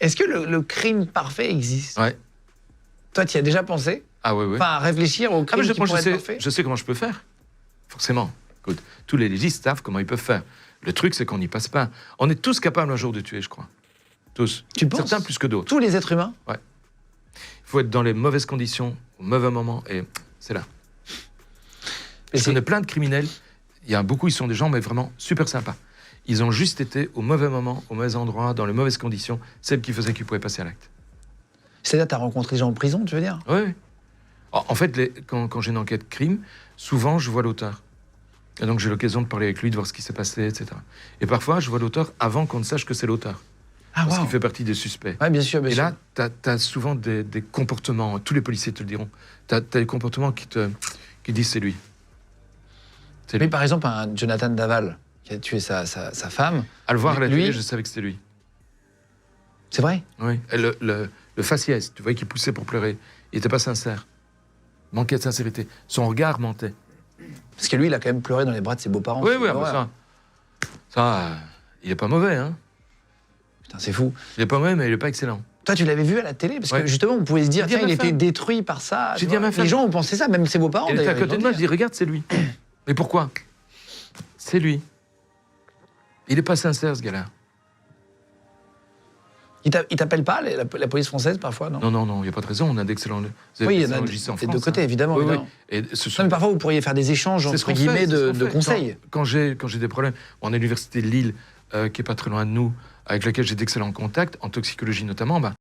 Est-ce que le crime parfait existe? Ouais. Toi, tu y as déjà pensé? Ah oui, oui. Enfin, à réfléchir au crime qui pourrait être parfait? Je sais comment je peux faire. Forcément. Écoute, tous les légistes savent comment ils peuvent faire. Le truc, c'est qu'on n'y passe pas. On est tous capables un jour de tuer, je crois. Tous. Tu penses? Certains plus que d'autres. Tous les êtres humains? Ouais. Il faut être dans les mauvaises conditions, au mauvais moment, et c'est là. Je connais plein de criminels. Il y a beaucoup, ils sont des gens, mais vraiment super sympas. Ils ont juste été au mauvais moment, au mauvais endroit, dans les mauvaises conditions, celles qui faisaient qu'ils pouvaient passer à l'acte. C'est-à-dire, tu as rencontré des gens en prison, tu veux dire? Oui, oui. En fait, quand j'ai une enquête crime, souvent, je vois l'auteur. Et donc, j'ai l'occasion de parler avec lui, de voir ce qui s'est passé, etc. Et parfois, je vois l'auteur avant qu'on ne sache que c'est l'auteur. Ah, Parce wow. qu'il fait partie des suspects. Oui, bien sûr, bien Et sûr. là, tu as souvent des comportements, tous les policiers te le diront, tu as des comportements qui disent c'est lui. C'est Mais lui. par exemple, un Jonathan Daval qui a tué sa femme. À le voir à la lui, télé, je savais que c'était lui. c'est vrai? Oui. Et le faciès, tu voyais qu'il poussait pour pleurer. Il n'était pas sincère. Il manquait de sincérité. Son regard mentait. Parce que lui, il a quand même pleuré dans les bras de ses beaux-parents. Oui, c'est oui, une horreur. il est pas mauvais, hein. Putain, c'est fou. Il est pas mauvais, mais il est pas excellent. Toi, tu l'avais vu à la télé? Parce que Ouais. justement, on pouvait se dire, J'ai dit à tiens, il ma était femme. détruit par ça. J'ai tu dit à vois. ma femme. Les gens ont pensé ça, même ses beaux-parents. Il était à d'ailleurs, côté ils de moi, l'ont je dit. dis, regarde, c'est lui. Mais pourquoi? C'est lui. Il est pas sincère, ce gars-là. Ils t'appellent pas, la police française, parfois, non? Non, il n'y a pas de raison, on a d'excellents Oui, il y en a légistes en des deux France, côtés, hein. évidemment. Oui, oui. évidemment. Et ce Non, mais parfois, vous pourriez faire des échanges, c'est ce entre qu'on fait, guillemets, c'est ce qu'on de fait. conseils. Quand j'ai des problèmes, on a l'université de Lille, qui est pas très loin de nous, avec laquelle j'ai d'excellents contacts, en toxicologie notamment,